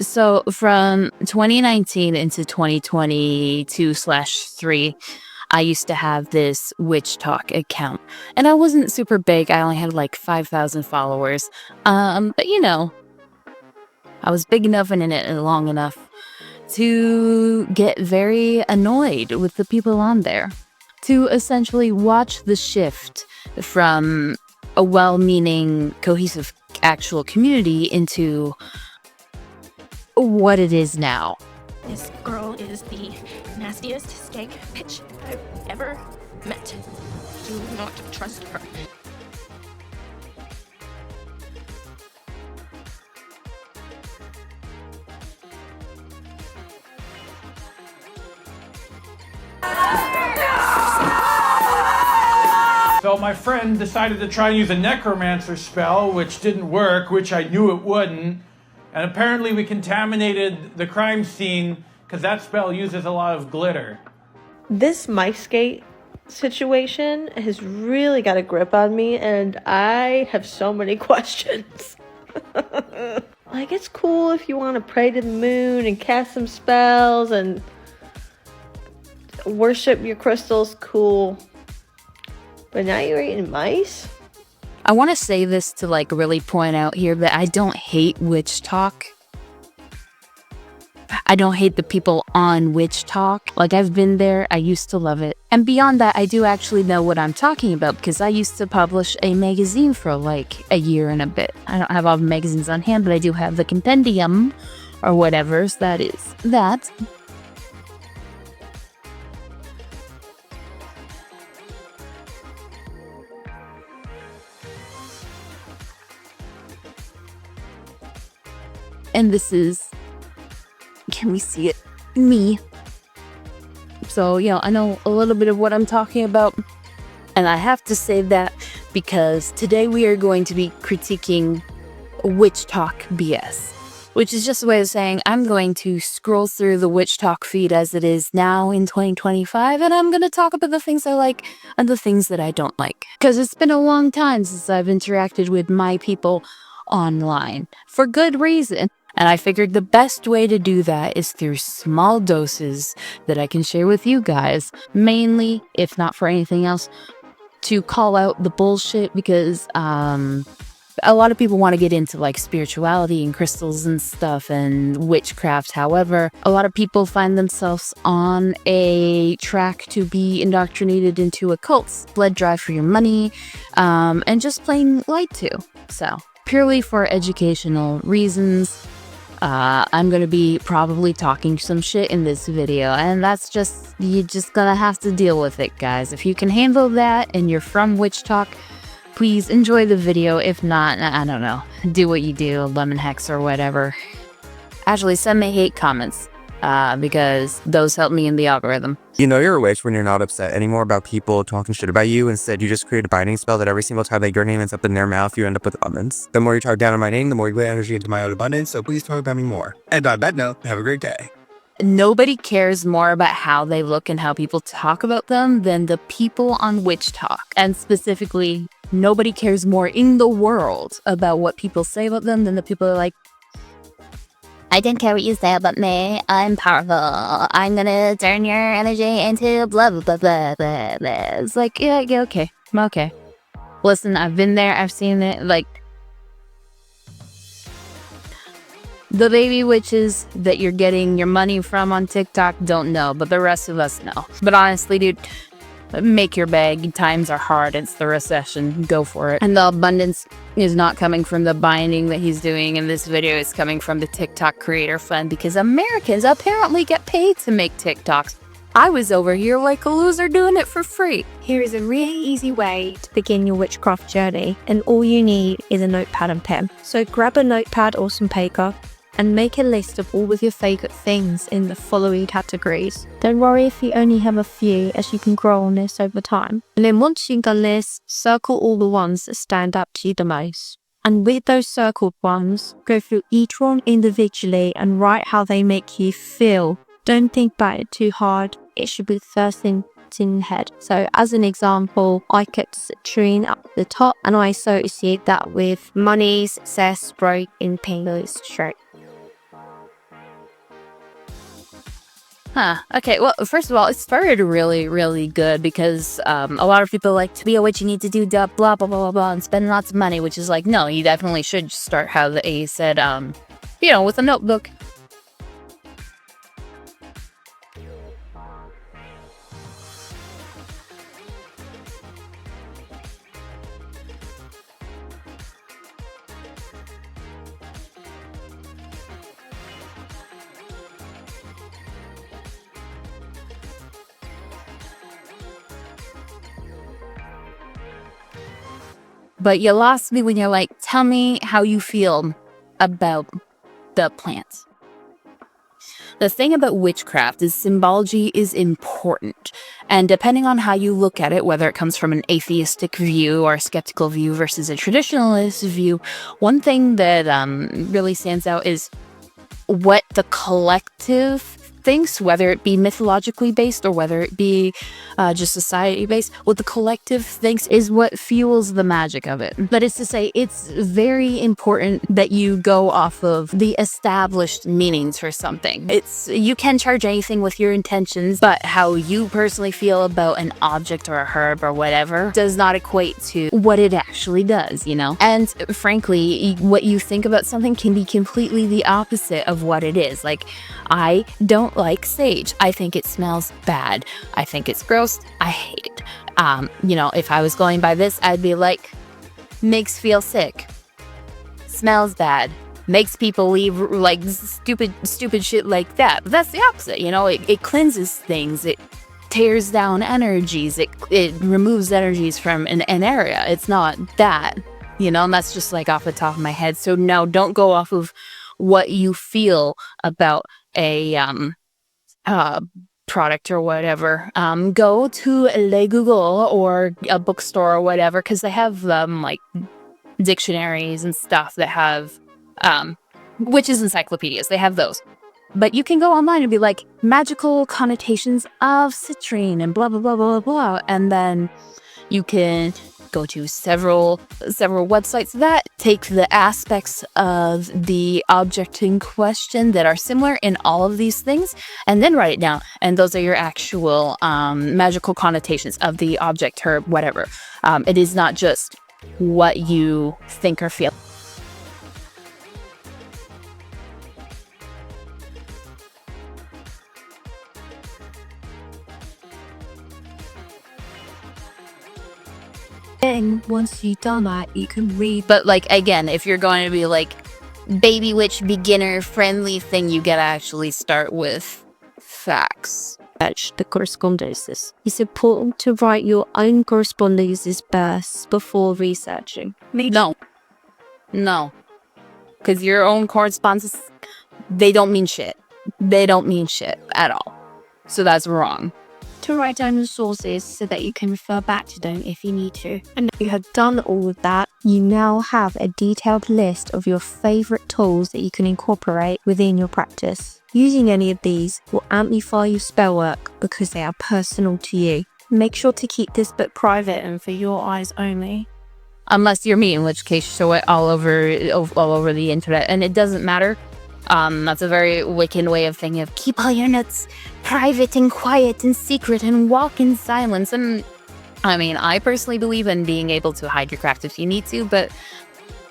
So from 2019 into 2022/3, I used to have this WitchTok account, and I wasn't super big. I only had like 5,000 followers. But you know, I was big enough and in it long enough to get very annoyed with the people on there, to essentially watch the shift from a well-meaning, cohesive, actual community into what it is now. This girl is the nastiest skank bitch I've ever met. Do not trust her. So my friend decided to try and use a necromancer spell, which didn't work, which I knew it wouldn't. And apparently we contaminated the crime scene because that spell uses a lot of glitter. This mice skate situation has really got a grip on me, and I have so many questions. Like, it's cool if you want to pray to the moon and cast some spells and worship your crystals, cool. But now you're eating mice? I want to say this to like really point out here that I don't hate WitchTok. I don't hate the people on WitchTok. Like, I've been there, I used to love it. And beyond that, I do actually know what I'm talking about because I used to publish a magazine for like a year and a bit. I don't have all the magazines on hand, but I do have the compendium or whatever, so that is that. And this is, can we see it? Me. So, you know, I know a little bit of what I'm talking about. And I have to say that because today we are going to be critiquing WitchTok BS, which is just a way of saying I'm going to scroll through the WitchTok feed as it is now in 2025, and I'm going to talk about the things I like and the things that I don't like. Because it's been a long time since I've interacted with my people online, for good reason. And I figured the best way to do that is through small doses that I can share with you guys, mainly, if not for anything else, to call out the bullshit, because a lot of people want to get into like spirituality and crystals and stuff and witchcraft. However, a lot of people find themselves on a track to be indoctrinated into occults, blood drive for your money, and just plain lied to. So purely for educational reasons, I'm gonna be probably talking some shit in this video, and that's just, you're just gonna have to deal with it, guys. If you can handle that and you're from WitchTok, please enjoy the video. If not, I don't know, do what you do, lemon hex or whatever. Actually, send me hate comments, because those help me in the algorithm. You know you're a witch when you're not upset anymore about people talking shit about you. Instead, you just create a binding spell that every single time that your name ends up in their mouth, you end up with abundance. The more you talk down on my name, the more you put energy into my own abundance, so please talk about me more. And on that note, have a great day. Nobody cares more about how they look and how people talk about them than the people on WitchTok. And specifically, nobody cares more in the world about what people say about them than the people who are like, I don't care what you say about me, I'm powerful, I'm gonna turn your energy into blah blah blah blah blah blah. It's like, yeah, okay, I'm okay. Listen, I've been there, I've seen it, like, the baby witches that you're getting your money from on TikTok don't know, but the rest of us know. But honestly, dude, make your bag. Times are hard. It's the recession. Go for it. And the abundance is not coming from the binding that he's doing in this video. It's coming from the TikTok creator fund, because Americans apparently get paid to make TikToks. I was over here like a loser doing it for free. Here is a really easy way to begin your witchcraft journey, and all you need is a notepad and pen. So grab a notepad or some paper and make a list of all of your favourite things in the following categories. Don't worry if you only have a few, as you can grow on this over time. And then once you've done this, circle all the ones that stand out to you the most. And with those circled ones, go through each one individually and write how they make you feel. Don't think about it too hard. It should be the first thing that's in your head. So as an example, I kept citrine up the top, and I associate that with money, success, broke, in pain, straight. Huh. Okay, well, first of all, it started really, really good because a lot of people like, to be a witch, you need to do blah, blah, blah, blah, blah, and spend lots of money, which is like, no, you definitely should start how the A said, with a notebook. But you lost me when you're like, tell me how you feel about the plants. The thing about witchcraft is symbology is important. And depending on how you look at it, whether it comes from an atheistic view or a skeptical view versus a traditionalist view, one thing that really stands out is what the collective thinks, whether it be mythologically based or whether it be just society based. What the collective thinks is what fuels the magic of it. But it's to say, it's very important that you go off of the established meanings for something. You can charge anything with your intentions, but how you personally feel about an object or a herb or whatever does not equate to what it actually does, you know? And frankly, what you think about something can be completely the opposite of what it is. Like, I don't like sage. I think it smells bad. I think it's gross. I hate it. If I was going by this, I'd be like, makes feel sick. Smells bad. Makes people leave like stupid shit like that. But that's the opposite, it cleanses things. It tears down energies. It removes energies from an area. It's not that, and that's just like off the top of my head. So no, don't go off of what you feel about a product or whatever. Go to Le Google or a bookstore or whatever, because they have like dictionaries and stuff that have witches encyclopedias. They have those. But you can go online and be like, magical connotations of citrine and blah blah blah blah blah, and then you can go to several websites that take the aspects of the object in question that are similar in all of these things, and then write it down. And those are your actual magical connotations of the object, herb, whatever. It is not just what you think or feel. Then once you've done that, you can read. But like, again, if you're going to be like baby witch beginner friendly thing, you gotta actually start with facts. The correspondences. It's important to write your own correspondences first before researching. No. Because your own correspondences, they don't mean shit. They don't mean shit at all. So that's wrong. To write down the sources so that you can refer back to them if you need to. And if you have done all of that, you now have a detailed list of your favorite tools that you can incorporate within your practice. Using any of these will amplify your spell work because they are personal to you. Make sure to keep this book private and for your eyes only. Unless you're me, in which case show it all over the internet, and it doesn't matter. That's a very Wiccan way of thinking of keep all your notes private and quiet and secret and walk in silence. And I mean, I personally believe in being able to hide your craft if you need to, but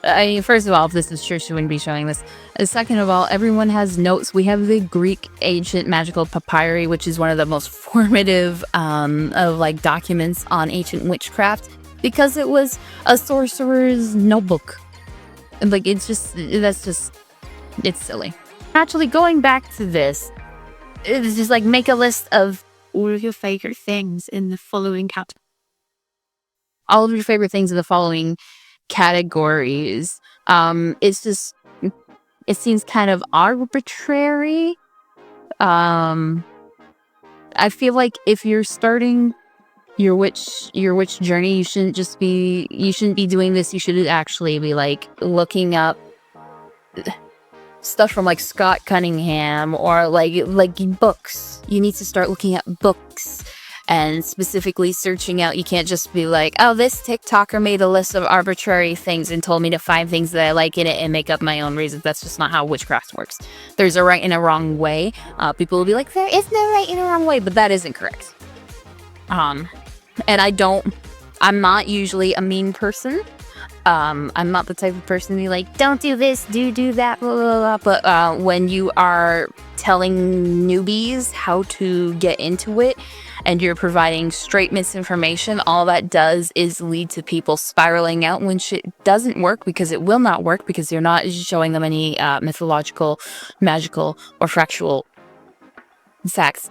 I mean, first of all, if this is true, she wouldn't be showing this. Second of all, everyone has notes. We have the Greek ancient magical papyri, which is one of the most formative of like documents on ancient witchcraft, because it was a sorcerer's notebook. Like, it's silly. Actually, going back to this, it's just like, make a list of All of your favorite things in the following categories. all of your favorite things in the following categories. It's just, it seems kind of arbitrary. I feel like if you're starting your witch journey, you shouldn't be doing this. You should actually be like looking up stuff from like Scott Cunningham or like books. You need to start looking at books and specifically searching out. You can't just be like, oh, this TikToker made a list of arbitrary things and told me to find things that I like in it and make up my own reasons. That's just not how witchcraft works. There's a right and a wrong way. People will be like, there is no right and a wrong way, but that isn't correct. And I'm not usually a mean person. I'm not the type of person to be like, don't do this, do that, blah, blah, blah. But when you are telling newbies how to get into it and you're providing straight misinformation, all that does is lead to people spiraling out when shit doesn't work, because it will not work, because you're not showing them any mythological, magical, or factual facts.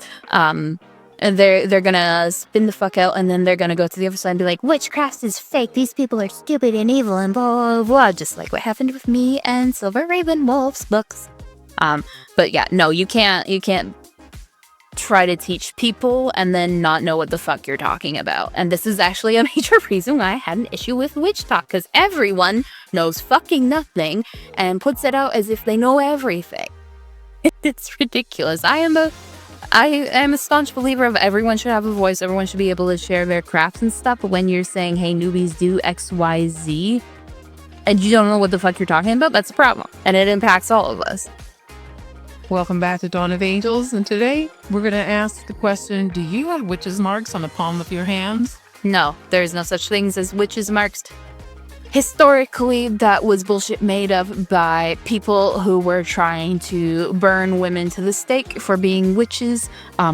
And they're gonna spin the fuck out, and then they're gonna go to the other side and be like, witchcraft is fake, these people are stupid and evil and blah, blah, blah, just like what happened with me and Silver Raven Wolf's books. But yeah, no, you can't try to teach people and then not know what the fuck you're talking about. And this is actually a major reason why I had an issue with WitchTok, because everyone knows fucking nothing and puts it out as if they know everything. It's ridiculous. I am a staunch believer of everyone should have a voice. Everyone should be able to share their crafts and stuff. But when you're saying, hey, newbies do X, Y, Z, and you don't know what the fuck you're talking about, that's a problem. And it impacts all of us. Welcome back to Dawn of Angels. And today we're going to ask the question, do you have witches' marks on the palm of your hands? No, there's no such things as witches' marks. Historically, that was bullshit made up by people who were trying to burn women to the stake for being witches,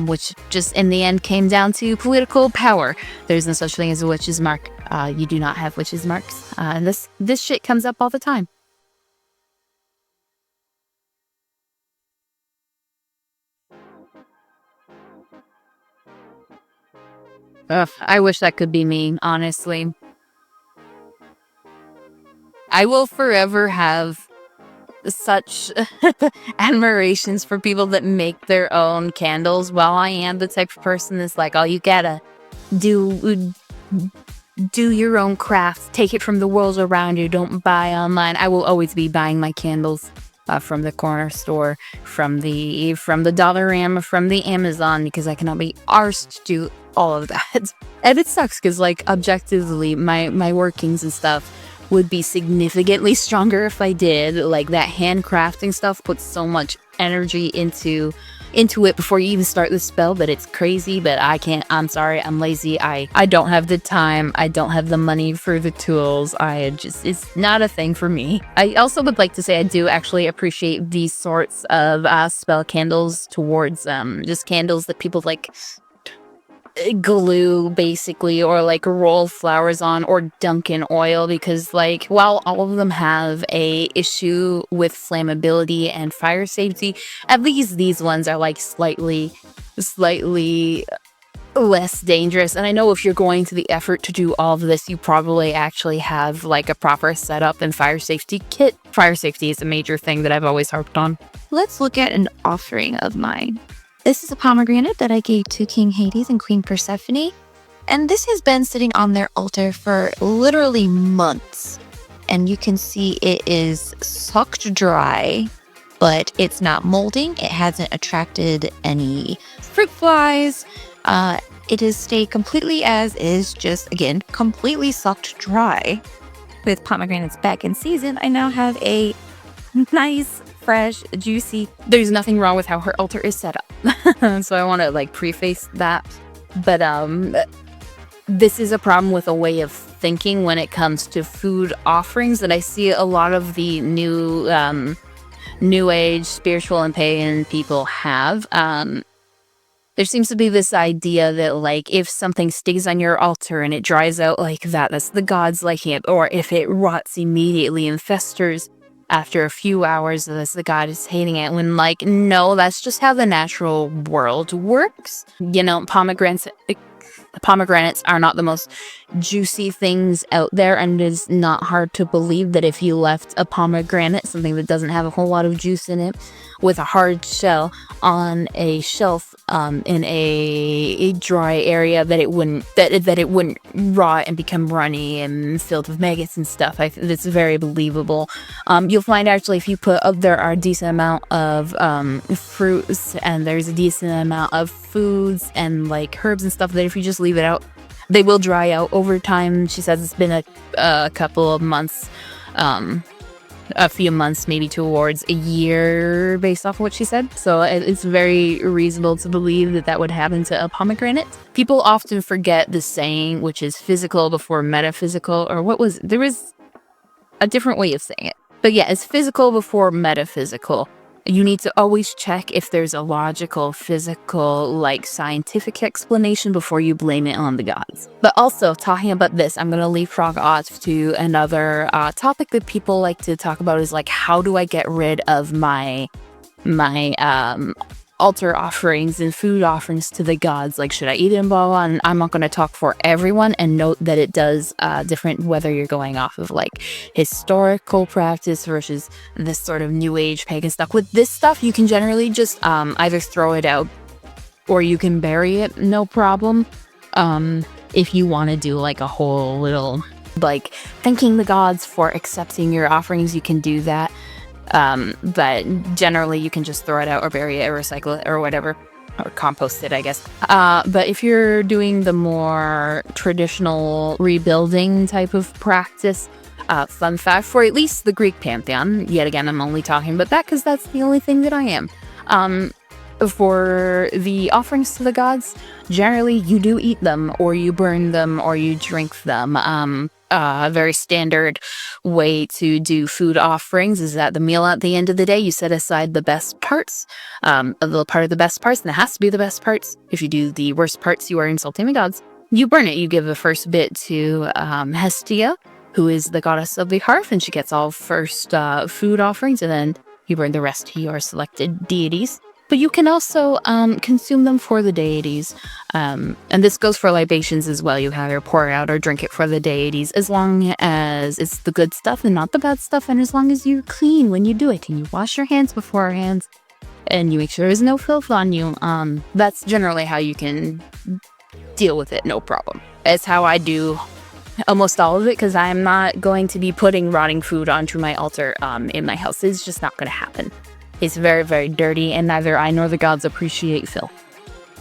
which just in the end came down to political power. There's no such thing as a witch's mark. You do not have witches' marks. And this shit comes up all the time. Ugh, I wish that could be me, honestly. I will forever have such admirations for people that make their own candles, while I am the type of person that's like, oh, you gotta do your own crafts, take it from the world around you, don't buy online. I will always be buying my candles from the corner store, from the Dollarama, from the Amazon, because I cannot be arsed to do all of that. And it sucks because, like, objectively, my workings and stuff would be significantly stronger if I did. Like, that handcrafting stuff puts so much energy into it before you even start the spell, but it's crazy. But I can't. I'm sorry, I'm lazy. I don't have the time. I don't have the money for the tools. It's not a thing for me. I also would like to say I do actually appreciate these sorts of spell candles towards just candles that people like glue, basically, or like roll flowers on, or dunk in oil, because, like, while all of them have a issue with flammability and fire safety, at least these ones are like slightly less dangerous. And I know if you're going to the effort to do all of this, you probably actually have like a proper setup and fire safety kit. Fire safety is a major thing that I've always harped on. Let's look at an offering of mine. This is a pomegranate that I gave to King Hades and Queen Persephone, and this has been sitting on their altar for literally months. And you can see it is sucked dry, but it's not molding. It hasn't attracted any fruit flies. It has stayed completely as is, just, again, completely sucked dry. With pomegranates back in season, I now have a nice, fresh, juicy. There's nothing wrong with how her altar is set up. So I want to like preface that. But this is a problem with a way of thinking when it comes to food offerings that I see a lot of the new age spiritual and pagan people have. There seems to be this idea that, like, if something stays on your altar and it dries out like that, that's the gods liking it. Or if it rots immediately and festers after a few hours, that's the god is hating it. When, like, no, that's just how the natural world works. You know, pomegranates are not the most juicy things out there, and it is not hard to believe that if you left a pomegranate, something that doesn't have a whole lot of juice in it, with a hard shell on a shelf in a dry area, that it wouldn't rot and become runny and filled with maggots and stuff. It's very believable. You'll find actually if you there are a decent amount of fruits, and there's a decent amount of foods and like herbs and stuff that if you just leave it out. They will dry out over time. She says it's been a couple of months, a few months, maybe towards a year, based off of what she said. So it's very reasonable to believe that that would happen to a pomegranate. People often forget the saying, which is physical before metaphysical, or there was a different way of saying it. But yeah, it's physical before metaphysical. You need to always check if there's a logical, physical, like scientific explanation before you blame it on the gods. But also, talking about this, I'm going to leapfrog off to another topic that people like to talk about is like, how do I get rid of my altar offerings and food offerings to the gods? Like, should I eat them, blah, blah, blah? And I'm not going to talk for everyone, and note that it does different whether you're going off of like historical practice versus this sort of new age pagan stuff. With this stuff, you can generally just either throw it out or you can bury it, no problem. If you want to do like a whole little like thanking the gods for accepting your offerings, you can do that. But generally you can just throw it out or bury it or recycle it or whatever, or compost it, I guess. But if you're doing the more traditional rebuilding type of practice, fun fact for at least the Greek pantheon, yet again, I'm only talking about that because that's the only thing that I am. For the offerings to the gods, generally you do eat them or you burn them or you drink them. A very standard way to do food offerings is at the meal at the end of the day, you set aside the best parts, a little part of the best parts, and it has to be the best parts. If you do the worst parts, you are insulting the gods. You burn it. You give the first bit to Hestia, who is the goddess of the hearth, and she gets all first food offerings, and then you burn the rest to your selected deities. But you can also consume them for the deities. And this goes for libations as well. You can either pour it out or drink it for the deities, as long as it's the good stuff and not the bad stuff, and as long as you're clean when you do it, and you wash your hands beforehand, and you make sure there's no filth on you. That's generally how you can deal with it, no problem. It's how I do almost all of it, because I'm not going to be putting rotting food onto my altar in my house. It's just not going to happen. It's very, very dirty, and neither I nor the gods appreciate filth.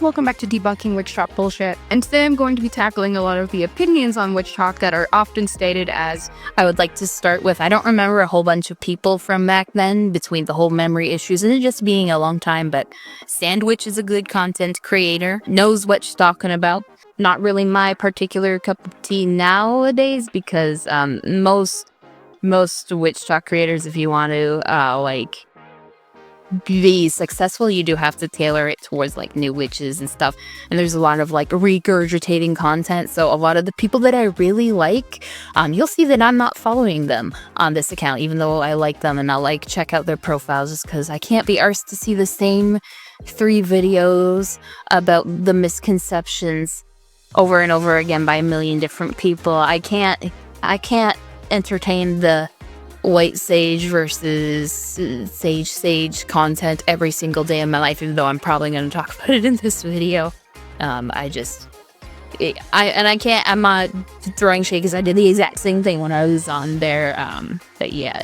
Welcome back to Debunking WitchTok Bullshit, and today I'm going to be tackling a lot of the opinions on WitchTok that are often stated as... I would like to start with, I don't remember a whole bunch of people from back then, between the whole memory issues and it just being a long time, but Sandwich is a good content creator, knows what she's talking about. Not really my particular cup of tea nowadays, because most WitchTok creators, if you want to, be successful, you do have to tailor it towards like new witches and stuff, and there's a lot of like regurgitating content. So a lot of the people that I really like, you'll see that I'm not following them on this account, even though I like them and I'll like check out their profiles, just because I can't be arsed to see the same 3 videos about the misconceptions over and over again by a million different people. I can't entertain the white sage versus sage content every single day of my life, even though I'm probably going to talk about it in this video. I'm not throwing shade because I did the exact same thing when I was on there. But yeah,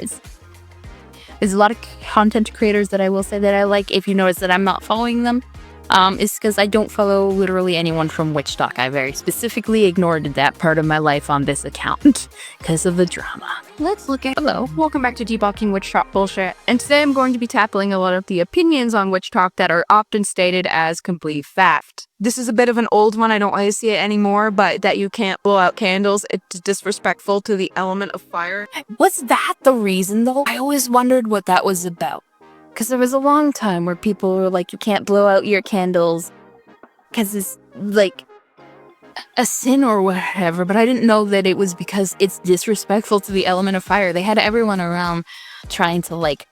there's a lot of content creators that I will say that I like. If you notice that I'm not following them, it's because I don't follow literally anyone from WitchTok. I very specifically ignored that part of my life on this account because of the drama. Let's look at... Hello, welcome back to Debunking WitchTok Bullshit, and today I'm going to be tackling a lot of the opinions on WitchTok that are often stated as complete fact. This is a bit of an old one, I don't really see it anymore, but that you can't blow out candles, it's disrespectful to the element of fire. Was that the reason though? I always wondered what that was about. Because there was a long time where people were like, you can't blow out your candles because it's like a sin or whatever, but I didn't know that it was because it's disrespectful to the element of fire. They had everyone around trying to like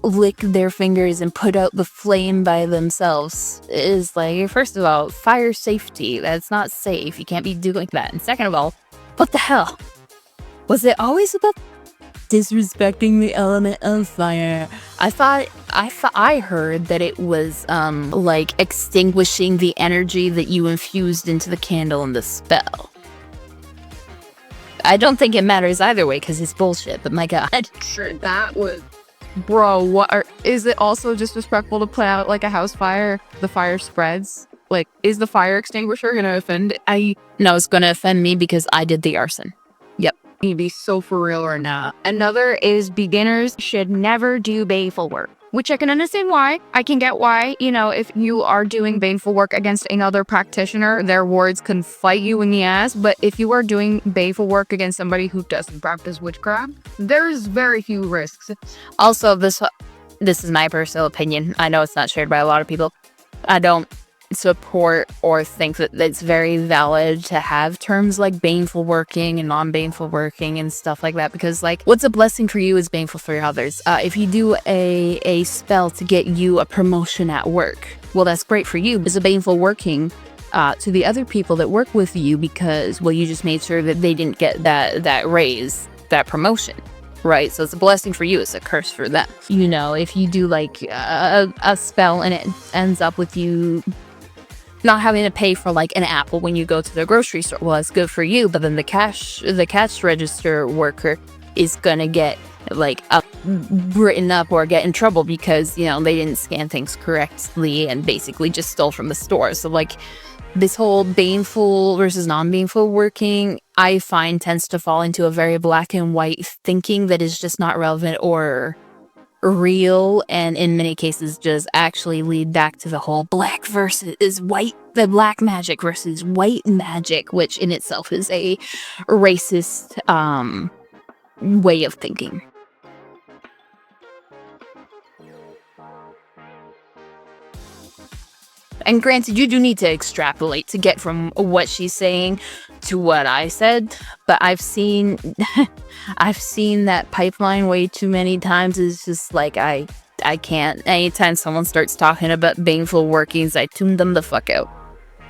lick their fingers and put out the flame by themselves. Is like, first of all, fire safety. That's not safe. You can't be doing that. And second of all, what the hell? Was it always about disrespecting the element of fire? I heard that it was like extinguishing the energy that you infused into the candle and the spell. I don't think it matters either way because it's bullshit, but my god. Sure, that was... Bro, is it also disrespectful to put out like a house fire? The fire spreads? Like, is the fire extinguisher gonna offend? No, it's gonna offend me because I did the arson. Yep. You'd be so for real or not. Another is beginners should never do baneful work, which I can understand why. I can get why, you know, if you are doing baneful work against another practitioner, their wards can fight you in the ass. But if you are doing baneful work against somebody who doesn't practice witchcraft, there's very few risks. Also, this is my personal opinion. I know it's not shared by a lot of people. I don't support or think that it's very valid to have terms like baneful working and non-baneful working and stuff like that, because like what's a blessing for you is baneful for others. If you do a spell to get you a promotion at work, well, that's great for you. It's a baneful working to the other people that work with you because, well, you just made sure that they didn't get that raise, that promotion. Right, so it's a blessing for you, it's a curse for them. You know, if you do like a spell and it ends up with you not having to pay for like an apple when you go to the grocery store, well, it's good for you, but then the cash register worker is gonna get like written up or get in trouble because, you know, they didn't scan things correctly and basically just stole from the store. So like this whole baneful versus non-baneful working, I find tends to fall into a very black and white thinking that is just not relevant or real, and in many cases just actually lead back to the whole black versus white, the black magic versus white magic, which in itself is a racist way of thinking. And granted, you do need to extrapolate to get from what she's saying to what I said, but I've seen that pipeline way too many times. It's just like I can't. Anytime someone starts talking about baneful workings, I tune them the fuck out.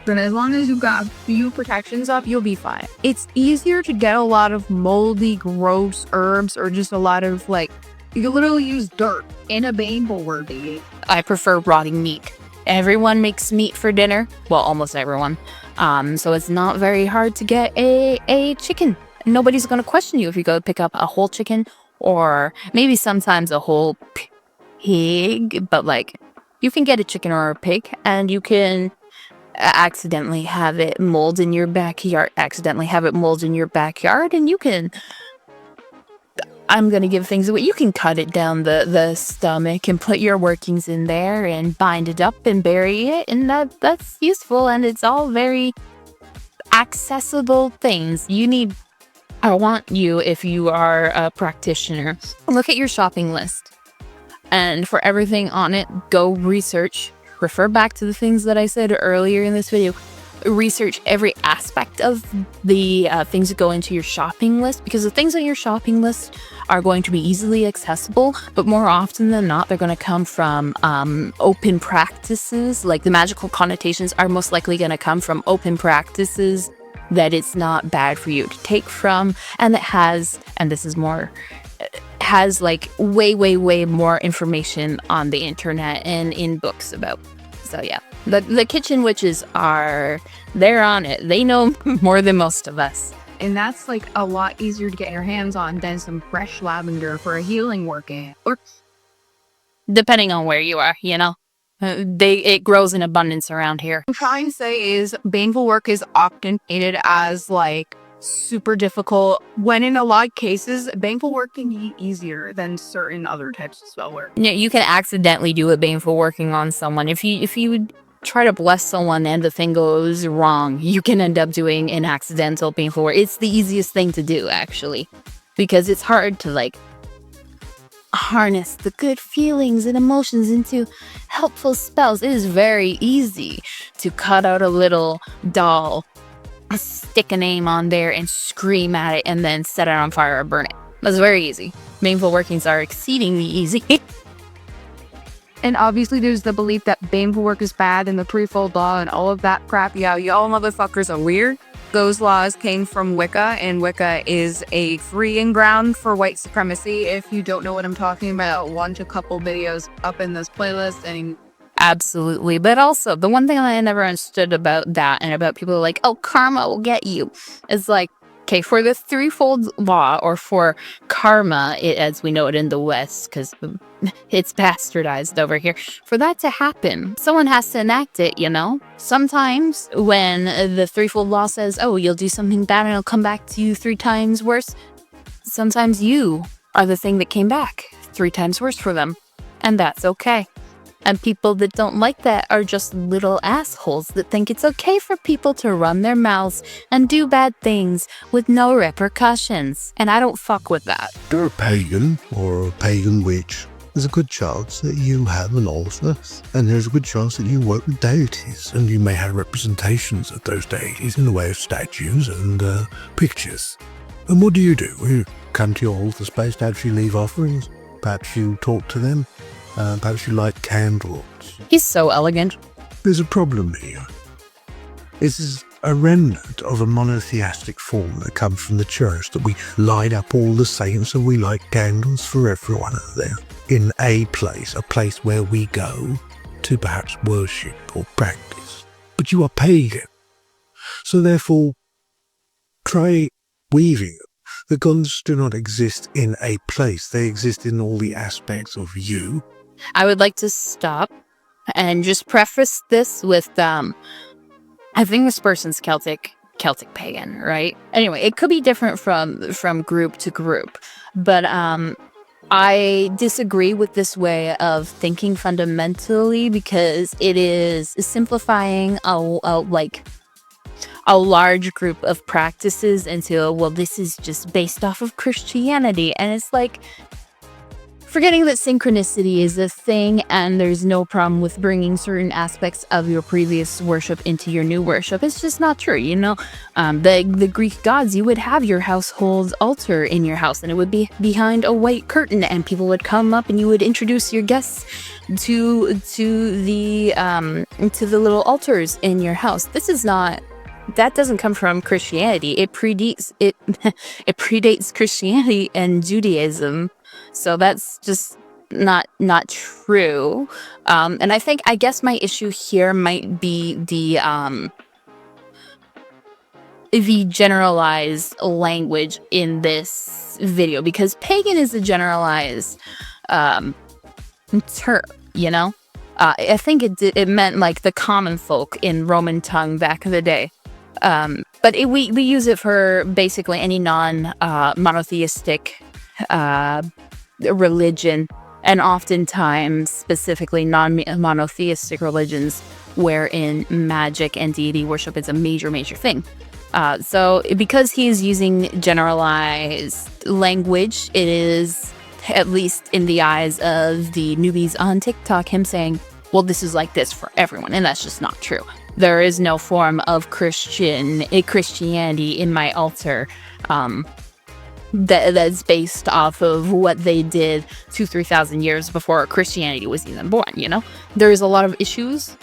And as long as you've got a few protections up, you'll be fine. It's easier to get a lot of moldy, gross herbs or just a lot of like, you can literally use dirt in a baneful working. I prefer rotting meat. Everyone makes meat for dinner. Well, almost everyone. So it's not very hard to get a chicken. Nobody's going to question you if you go pick up a whole chicken or maybe sometimes a whole pig. But like, you can get a chicken or a pig and you can accidentally have it mold in your backyard. And you can... I'm gonna give things away. You can cut it down the stomach and put your workings in there and bind it up and bury it, and that's useful, and it's all very accessible things. I want you, if you are a practitioner, look at your shopping list, and for everything on it, go research. Refer back to the things that I said earlier in this video. Research every aspect of the things that go into your shopping list, because the things on your shopping list are going to be easily accessible, but more often than not, they're going to come from open practices. Like the magical connotations are most likely going to come from open practices that it's not bad for you to take from, and that has like way more information on the internet and in books about. So yeah, the kitchen witches they're on it. They know more than most of us. And that's like a lot easier to get your hands on than some fresh lavender for a healing working. Or depending on where you are, you know. It grows in abundance around here. what I'm trying to say is baneful work is often hated as like super difficult, when in a lot of cases, baneful work can be easier than certain other types of spell work. Yeah, you can accidentally do a baneful working on someone. If you try to bless someone and the thing goes wrong, you can end up doing an accidental baneful work. It's the easiest thing to do, actually, because it's hard to like harness the good feelings and emotions into helpful spells. It is very easy to cut out a little doll, stick a name on there and scream at it and then set it on fire or burn it. That's very easy. Baneful workings are exceedingly easy. And obviously there's the belief that baneful work is bad and the threefold law and all of that crap. Yeah, y'all motherfuckers are weird. Those laws came from Wicca, and Wicca is a freeing ground for white supremacy. If you don't know what I'm talking about, watch a couple videos up in this playlist. And absolutely. But also, the one thing I never understood about that and about people like, oh, karma will get you, is like, Okay, for the threefold law, or for karma, as we know it in the West, because it's bastardized over here, for that to happen, someone has to enact it, you know? Sometimes when the threefold law says, oh, you'll do something bad and it'll come back to you 3 times worse, sometimes you are the thing that came back 3 times worse for them, and that's okay. And people that don't like that are just little assholes that think it's okay for people to run their mouths and do bad things with no repercussions. And I don't fuck with that. If you're a pagan or a pagan witch, there's a good chance that you have an altar, and there's a good chance that you work with deities, and you may have representations of those deities in the way of statues and pictures. And what do? You come to your altar space to actually leave offerings. Perhaps you talk to them. Perhaps you light candles. He's so elegant. There's a problem here. This is a remnant of a monotheistic form that comes from the church, that we light up all the saints and we light candles for everyone out there in a place where we go to perhaps worship or practice. But you are pagan. So therefore, try weaving. The gods do not exist in a place. They exist in all the aspects of you. I would like to stop and just preface this with, I think this person's Celtic pagan, right? Anyway, it could be different from group to group, but I disagree with this way of thinking fundamentally, because it is simplifying a large group of practices into, well, this is just based off of Christianity. And it's like, forgetting that synchronicity is a thing, and there's no problem with bringing certain aspects of your previous worship into your new worship. It's just not true, you know? The Greek gods, you would have your household altar in your house, and it would be behind a white curtain, and people would come up and you would introduce your guests to the little altars in your house. This is not... That doesn't come from Christianity. It predates Christianity and Judaism. So that's just not true. And I guess my issue here might be the generalized language in this video, because pagan is a generalized term, you know? I think it meant like the common folk in Roman tongue back in the day. But we use it for basically any non-monotheistic religion, and oftentimes specifically non-monotheistic religions wherein magic and deity worship is a major thing. So because he is using generalized language, it is, at least in the eyes of the newbies on TikTok, him saying, well, this is like this for everyone, and that's just not true. There is no form of Christianity in my altar that's based off of what they did 2,000-3,000 years before Christianity was even born, you know? There's a lot of issues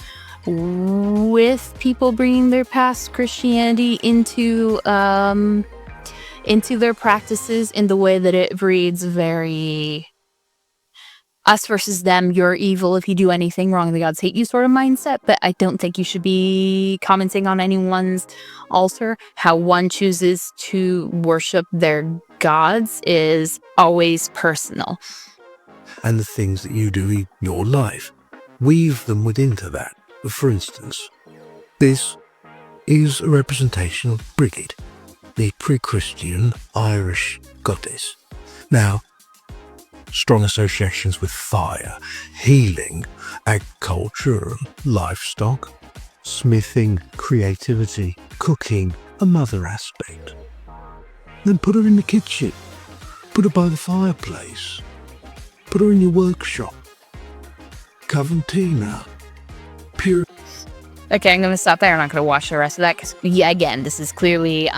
with people bringing their past Christianity into their practices in the way that it breeds very us versus them, you're evil if you do anything wrong, the gods hate you sort of mindset. But I don't think you should be commenting on anyone's altar. How one chooses to worship their gods is always personal. And the things that you do in your life, weave them within that. For instance, this is a representation of Brigid, the pre-Christian Irish goddess. Now, strong associations with fire, healing, agriculture, livestock, smithing, creativity, cooking, a mother aspect. Then put her in the kitchen, put her by the fireplace, put her in your workshop. Coventina, pure. Okay, I'm going to stop there. I'm not going to watch the rest of that because, yeah, again, this is clearly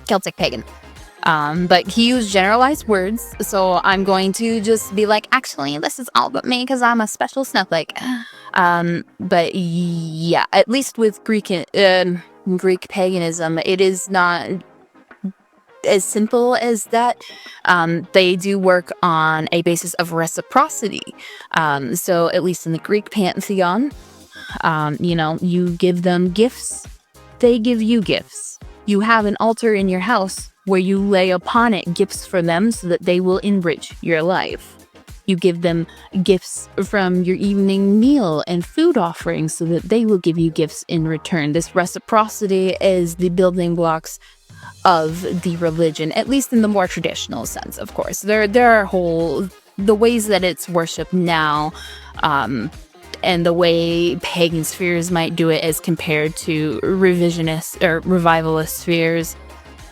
Celtic pagan. But he used generalized words, so I'm going to just be like, actually, this is all but me because I'm a special snowflake. But yeah, at least with Greek paganism, it is not as simple as that. They do work on a basis of reciprocity. So at least in the Greek pantheon, you know, you give them gifts, they give you gifts. You have an altar in your house where you lay upon it gifts for them so that they will enrich your life. You give them gifts from your evening meal and food offerings so that they will give you gifts in return. This reciprocity is the building blocks of the religion, at least in the more traditional sense, of course. There are the ways that it's worshipped now, and the way pagan spheres might do it as compared to revisionist or revivalist spheres,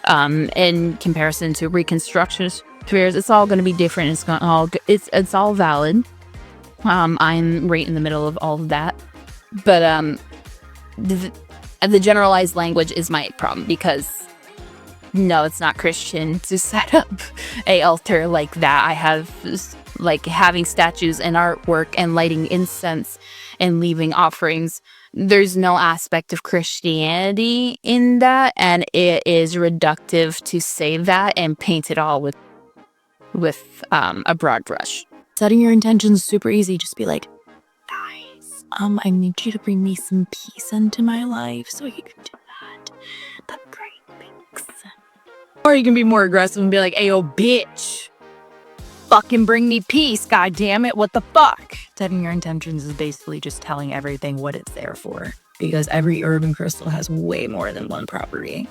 in comparison to reconstructionist spheres. It's all going to be different. It's all valid. I'm right in the middle of all of that, but the generalized language is my problem, because no, it's not Christian to set up a altar like that. I have like having statues and artwork and lighting incense and leaving offerings. There's no aspect of Christianity in that, and it is reductive to say that and paint it all with a broad brush. Setting your intentions is super easy. Just be like, guys, I need you to bring me some peace into my life, so you can do that. That's great, thanks. Or you can be more aggressive and be like, ayo, bitch, fucking bring me peace, god damn it, what the fuck? Setting your intentions is basically just telling everything what it's there for, because every herb and crystal has way more than one property.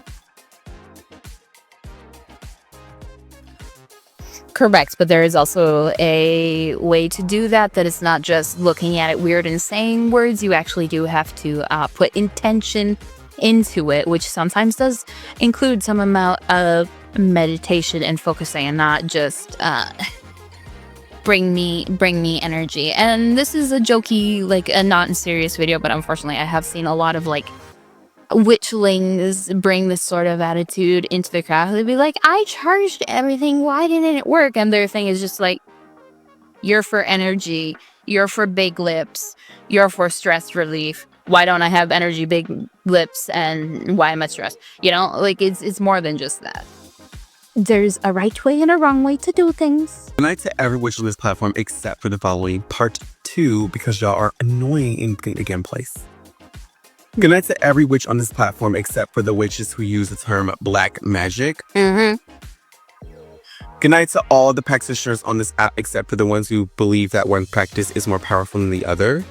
Correct, but there is also a way to do that it's not just looking at it weird and saying words. You actually do have to put intention into it, which sometimes does include some amount of meditation and focusing, and not just bring me energy. And this is a jokey, like a not serious video, but unfortunately I have seen a lot of like witchlings bring this sort of attitude into the crowd. They'd be like, I charged everything, why didn't it work? And their thing is just like, you're for energy, you're for big lips, you're for stress relief. Why don't I have energy, big lips, and why am I stressed? You know, like it's more than just that. There's a right way and a wrong way to do things. Good night to every witch on this platform except for the following, part 2, because y'all are annoying in the game place. Good night to every witch on this platform except for the witches who use the term black magic. Good night to all the practitioners on this app except for the ones who believe that one practice is more powerful than the other.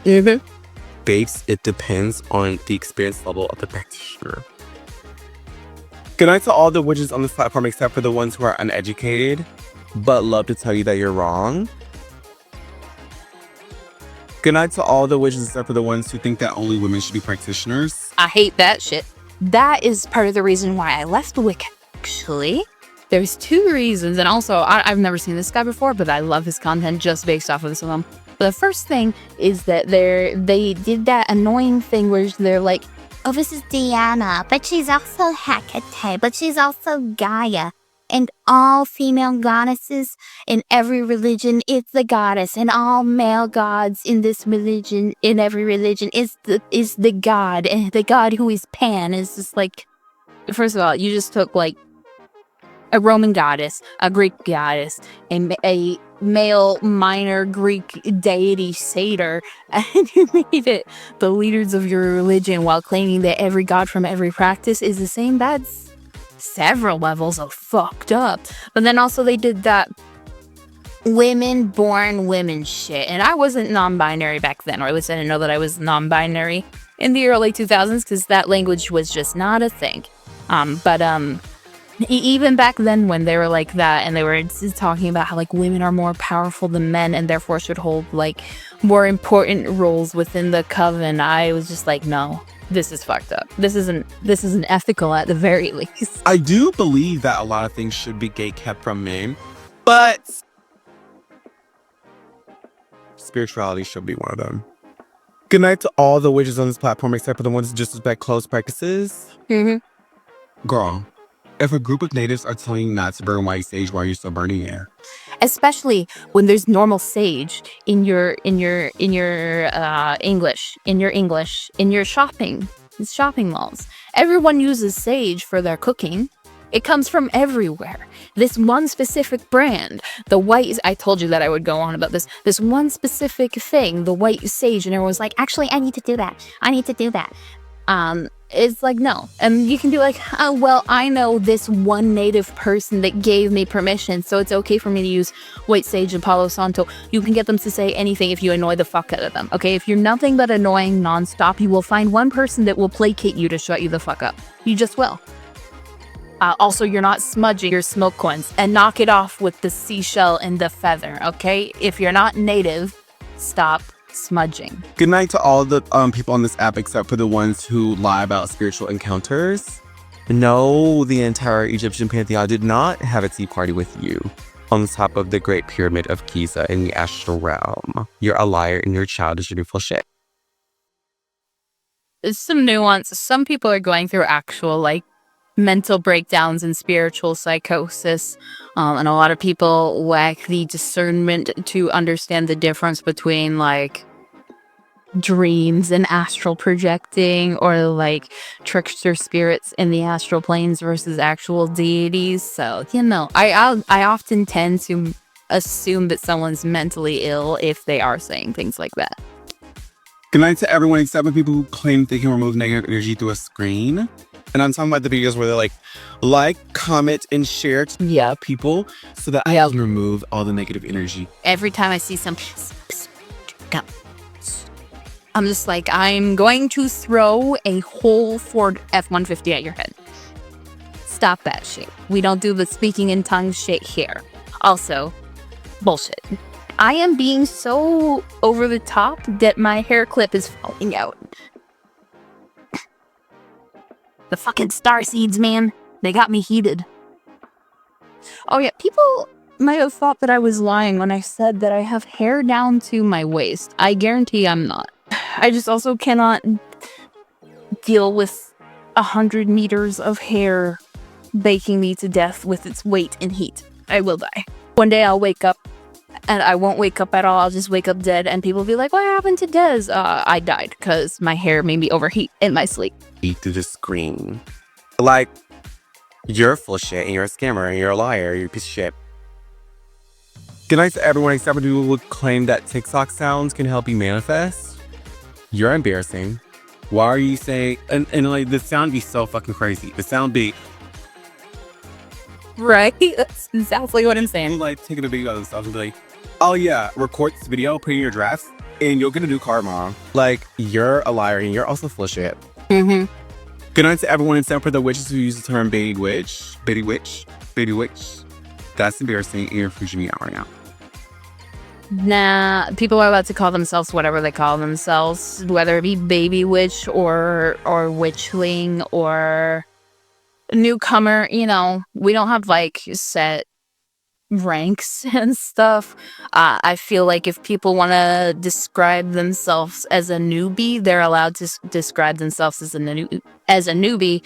Babes, it depends on the experience level of the practitioner. Good night to all the witches on this platform except for the ones who are uneducated, but love to tell you that you're wrong. Good night to all the witches except for the ones who think that only women should be practitioners. I hate that shit. That is part of the reason why I left Wicca, actually. There's 2 reasons, and also, I've never seen this guy before, but I love his content just based off of this film. But the first thing is that they did that annoying thing where they're like, oh, this is Diana, but she's also Hecate, but she's also Gaia. And all female goddesses in every religion is the goddess, and all male gods in this religion, in every religion, is the god, and the god who is Pan is just like, first of all, you just took like a Roman goddess, a Greek goddess, a male minor Greek deity satyr, and you made it the leaders of your religion while claiming that every god from every practice is the same. That's several levels of fucked up. But then also they did that women born women shit, and I wasn't non-binary back then, or at least I didn't know that I was non-binary in the early 2000s, because that language was just not a thing. Even back then when they were like that, and they were talking about how like women are more powerful than men and therefore should hold like more important roles within the coven, I was just like, no, this is fucked up. This isn't ethical at the very least. I do believe that a lot of things should be gate-kept from men, but spirituality should be one of them. Good night to all the witches on this platform except for the ones who disrespect closed practices. Girl, if a group of natives are telling you not to burn white sage, why are you still burning it? Especially when there's normal sage in your shopping malls. Everyone uses sage for their cooking. It comes from everywhere. This one specific brand, the white, I told you that I would go on about this. This one specific thing, the white sage, and everyone's like, actually, I need to do that. it's like, no. And you can be like, oh, well, I know this one native person that gave me permission, so it's okay for me to use White Sage and Palo Santo. You can get them to say anything if you annoy the fuck out of them, okay? If you're nothing but annoying nonstop, you will find one person that will placate you to shut you the fuck up. You just will. Also, you're not smudging your smoke coins, and knock it off with the seashell and the feather, okay? If you're not native, stop smudging. Good night to all the people on this app except for the ones who lie about spiritual encounters. No, the entire Egyptian pantheon did not have a tea party with you on top of the Great Pyramid of Giza in the astral realm. You're a liar and you're childish and you're full shit. There's some nuance. Some people are going through actual, like, mental breakdowns and spiritual psychosis. And a lot of people lack the discernment to understand the difference between, like, dreams and astral projecting, or like trickster spirits in the astral planes versus actual deities. So, you know, I often tend to assume that someone's mentally ill if they are saying things like that. Good night to everyone except for people who claim they can remove negative energy through a screen. And I'm talking about the videos where they're like, comment, and share to people so that I can remove all the negative energy. Every time I see some, I'm just like, I'm going to throw a whole Ford F-150 at your head. Stop that shit. We don't do the speaking in tongues shit here. Also, bullshit. I am being so over the top that my hair clip is falling out. The fucking star seeds, man. They got me heated. Oh yeah, people might have thought that I was lying when I said that I have hair down to my waist. I guarantee I'm not. I just also cannot deal with 100 meters of hair baking me to death with its weight and heat. I will die. One day I'll wake up, and I won't wake up at all. I'll just wake up dead, and people will be like, what happened to Des? I died because my hair made me overheat in my sleep. Eat through the screen. Like, you're full shit, and you're a scammer, and you're a liar, you're a piece of shit. Good night to everyone except for people who claim that TikTok sounds can help you manifest. You're embarrassing. Why are you saying, and like, the sound be so fucking crazy. The sound be, right? That's exactly what I'm saying. like, taking a video of themselves and be like, oh yeah, record this video, put it in your dress, and you'll get a new car, mom. Like, you're a liar, and you're also full of shit. Mm-hmm. Good night to everyone except for the witches who use the term baby witch. Baby witch. Baby witch. That's embarrassing, and you're freaking me out right now. Nah, people are allowed to call themselves whatever they call themselves, whether it be baby witch or witchling or newcomer. You know, we don't have like set ranks and stuff. I feel like if people want to describe themselves as a newbie, they're allowed to describe themselves as a newbie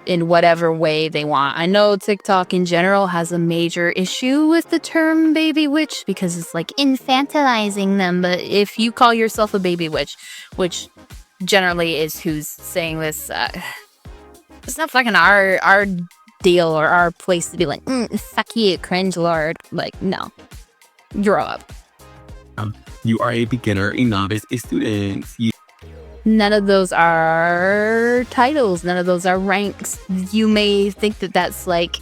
in whatever way they want. I know TikTok in general has a major issue with the term baby witch because it's like infantilizing them, but if you call yourself a baby witch, which generally is who's saying this, it's not fucking our deal or our place to be like, fuck you, cringe lord. Like, no. Grow up. You are a beginner, a novice, a student. None of those are titles. None of those are ranks. You may think that that's like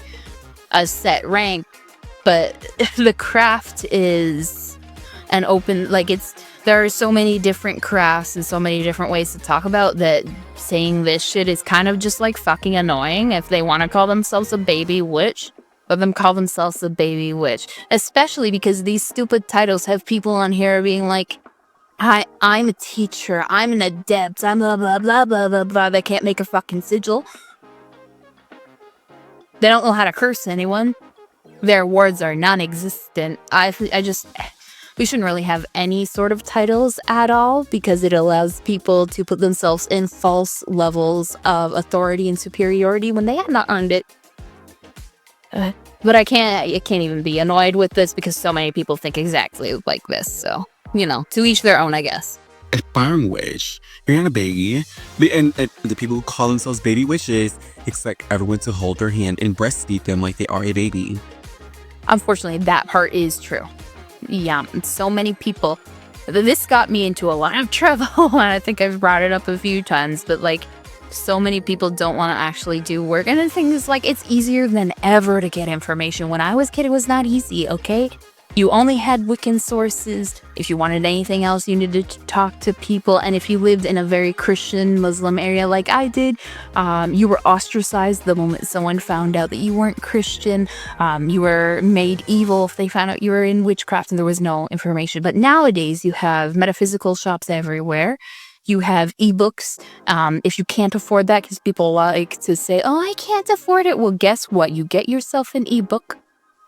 a set rank, but the craft is an open, like there are so many different crafts and so many different ways to talk about that saying this shit is kind of just like fucking annoying. If they want to call themselves a baby witch, let them call themselves a baby witch. Especially because these stupid titles have people on here being like, I'm a teacher, I'm an adept, I'm blah blah blah blah blah blah. They can't make a fucking sigil. They don't know how to curse anyone. Their words are non-existent. We shouldn't really have any sort of titles at all because it allows people to put themselves in false levels of authority and superiority when they have not earned it. But I can't even be annoyed with this because so many people think exactly like this. So, you know, to each their own, I guess. Aspiring witch. You're not a baby. And the people who call themselves baby witches expect everyone to hold their hand and breastfeed them like they are a baby. Unfortunately, that part is true. Yeah, so many people. This got me into a lot of trouble, and I think I've brought it up a few times, but like, so many people don't want to actually do work. And the thing is, like, it's easier than ever to get information. When I was a kid, it was not easy, okay? You only had Wiccan sources. If you wanted anything else, you needed to talk to people. And if you lived in a very Christian Muslim area like I did, you were ostracized the moment someone found out that you weren't Christian. You were made evil if they found out you were in witchcraft and there was no information. But nowadays, you have metaphysical shops everywhere. You have ebooks. If you can't afford that, because people like to say, oh, I can't afford it. Well, guess what? You get yourself an ebook.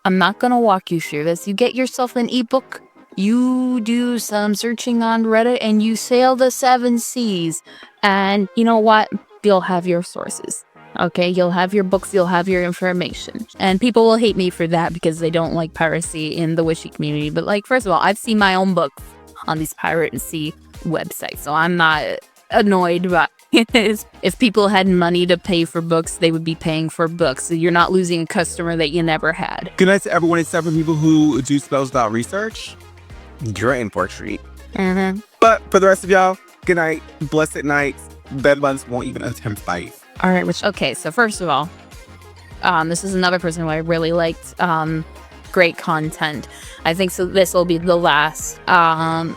I'm not going to walk you through this. You get yourself an ebook. You do some searching on Reddit and you sail the 7 seas. And you know what? You'll have your sources. Okay, you'll have your books, you'll have your information. And people will hate me for that because they don't like piracy in the witchy community. But like, first of all, I've seen my own books on these piracy websites, so I'm not annoyed by it. If people had money to pay for books, they would be paying for books. So you're not losing a customer that you never had. Good night to everyone except for people who do spells without research. You're in for a treat. But for the rest of y'all, good night, blessed nights. Bedbugs won't even attempt fight. All right, okay, so first of all, this is another person who I really liked. Great content. I think so. This will be the last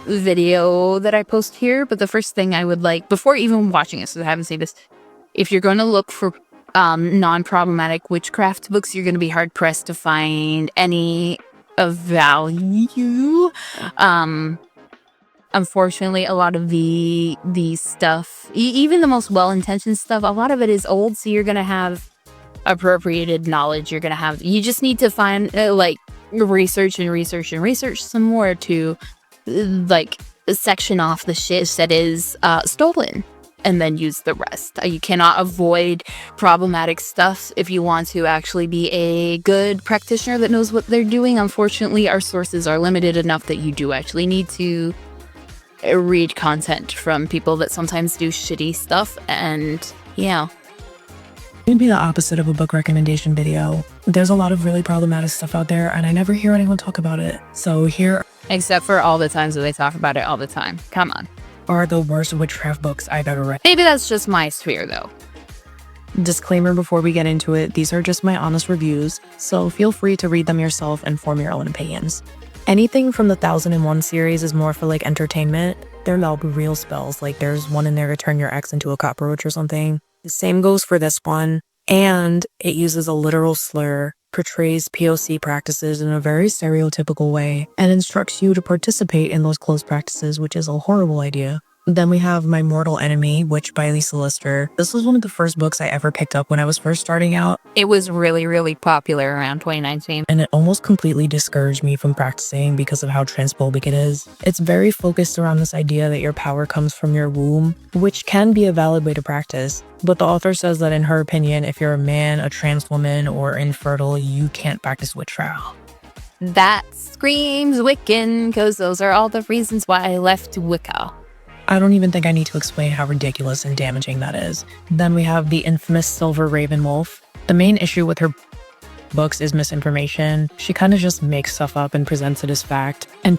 video that I post here. But the first thing I would like, before even watching it, so I haven't seen this, if you're going to look for non-problematic witchcraft books, you're going to be hard-pressed to find any of value. Unfortunately, a lot of the stuff, even the most well-intentioned stuff, a lot of it is old, so you're going to have appropriated knowledge. You just need to find research some more to like section off the shit that is stolen and then use the rest. You cannot avoid problematic stuff if you want to actually be a good practitioner that knows what they're doing. Unfortunately, our sources are limited enough that you do actually need to read content from people that sometimes do shitty stuff. And yeah, It'd be the opposite of a book recommendation video. There's a lot of really problematic stuff out there, and I never hear anyone talk about it. So here except for all the times that they talk about it all the time. Come on. are the worst witchcraft books I've ever read. Maybe that's just my sphere, though. Disclaimer before we get into it, these are just my honest reviews, so feel free to read them yourself and form your own opinions. Anything from the 1001 series is more for like entertainment. They're not real spells, like there's one in there to turn your ex into a cockroach or something. The same goes for this one, and it uses a literal slur, portrays POC practices in a very stereotypical way, and instructs you to participate in those closed practices, which is a horrible idea. Then we have My Mortal Enemy, Witch by Lisa Lister. This was one of the first books I ever picked up when I was first starting out. It was really, really popular around 2019. And it almost completely discouraged me from practicing because of how transphobic it is. It's very focused around this idea that your power comes from your womb, which can be a valid way to practice. But the author says that in her opinion, if you're a man, a trans woman, or infertile, you can't practice witchcraft. That screams Wiccan, because those are all the reasons why I left Wicca. I don't even think I need to explain how ridiculous and damaging that is. Then we have the infamous Silver Raven Wolf. The main issue with her books is misinformation. She kind of just makes stuff up and presents it as fact. And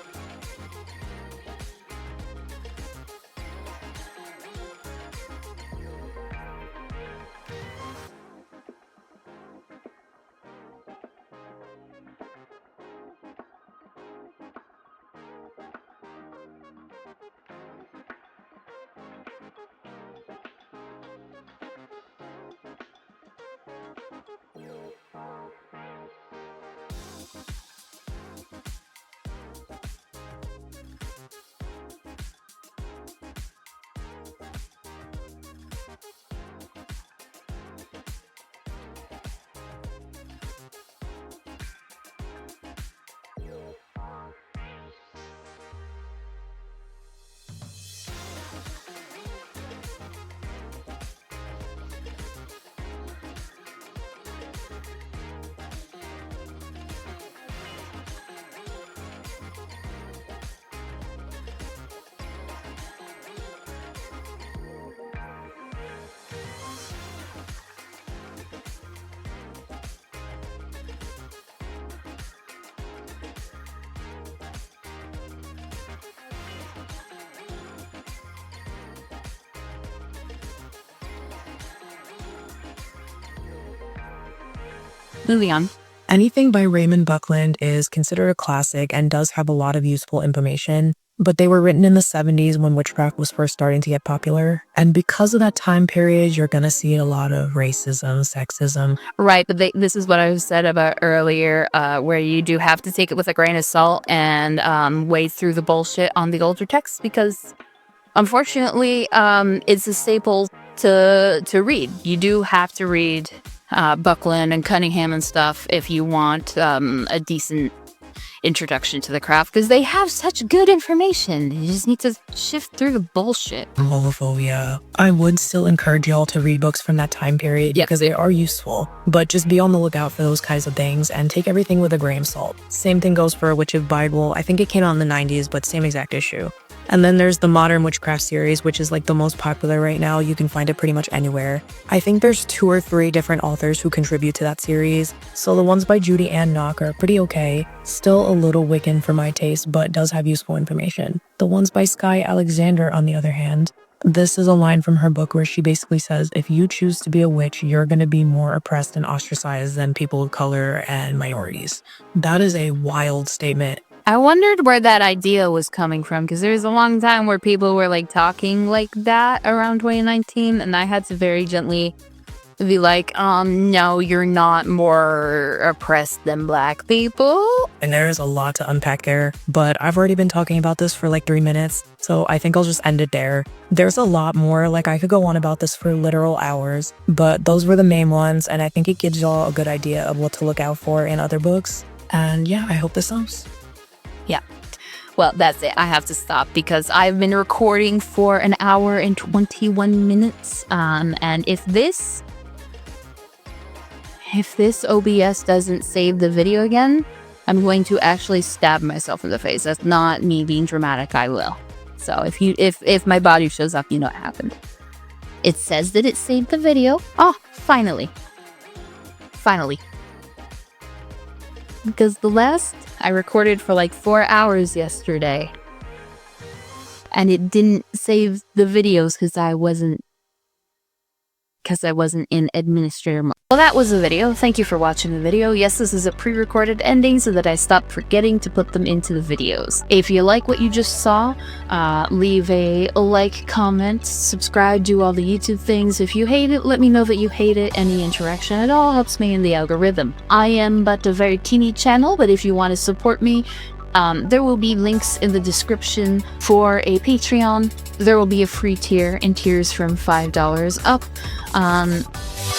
moving on. Anything by Raymond Buckland is considered a classic and does have a lot of useful information, but they were written in the 70s when witchcraft was first starting to get popular. And because of that time period, you're gonna see a lot of racism, sexism. Right, but this is what I said about earlier, where you do have to take it with a grain of salt and wade through the bullshit on the older texts, because unfortunately, it's a staple to read. You do have to read Buckland and Cunningham and stuff if you want a decent introduction to the craft, because they have such good information. You just need to shift through the bullshit. Homophobia. I would still encourage y'all to read books from that time period because they are useful, but just be on the lookout for those kinds of things and take everything with a grain of salt. Same thing goes for Witch of Bible. I think it came out in the 90s, but same exact issue. And then there's the Modern Witchcraft series, which is like the most popular right now. You can find it pretty much anywhere. I think there's 2 or 3 different authors who contribute to that series. So the ones by Judy Ann Knock are pretty okay. Still a little Wiccan for my taste, but does have useful information. The ones by Skye Alexander, on the other hand, this is a line from her book where she basically says, if you choose to be a witch, you're going to be more oppressed and ostracized than people of color and minorities. That is a wild statement. I wondered where that idea was coming from, because there was a long time where people were like talking like that around 2019, and I had to very gently be like, no, you're not more oppressed than Black people. And there is a lot to unpack there, but I've already been talking about this for like 3 minutes, so I think I'll just end it there. There's a lot more, like I could go on about this for literal hours, but those were the main ones, and I think it gives y'all a good idea of what to look out for in other books. And yeah, I hope this helps. Yeah. Well, that's it. I have to stop because I've been recording for 1 hour and 21 minutes. And if this OBS doesn't save the video again, I'm going to actually stab myself in the face. That's not me being dramatic. I will. So if my body shows up, you know what happened. It says that it saved the video. Oh, finally. Because the last I recorded for like 4 hours yesterday, and it didn't save the videos because I wasn't in administrator mode. Well, that was the video. Thank you for watching the video. Yes, this is a pre-recorded ending so that I stopped forgetting to put them into the videos. If you like what you just saw, leave a like, comment, subscribe, do all the YouTube things. If you hate it, let me know that you hate it. Any interaction at all helps me in the algorithm. I am but a very teeny channel, but if you want to support me, there will be links in the description for a Patreon. There will be a free tier and tiers from $5 up.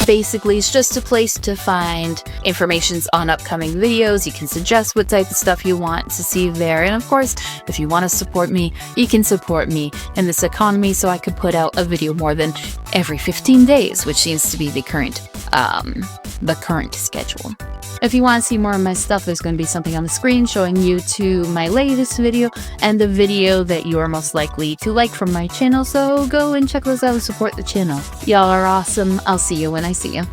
Basically, it's just a place to find information on upcoming videos. You can suggest what type of stuff you want to see there. And of course, if you want to support me, you can support me in this economy so I could put out a video more than every 15 days, which seems to be the current schedule. If you want to see more of my stuff, there's going to be something on the screen showing you to my latest video and the video that you are most likely to like from my channel. So go and check those out and support the channel. Y'all are awesome. I'll see you when I see you.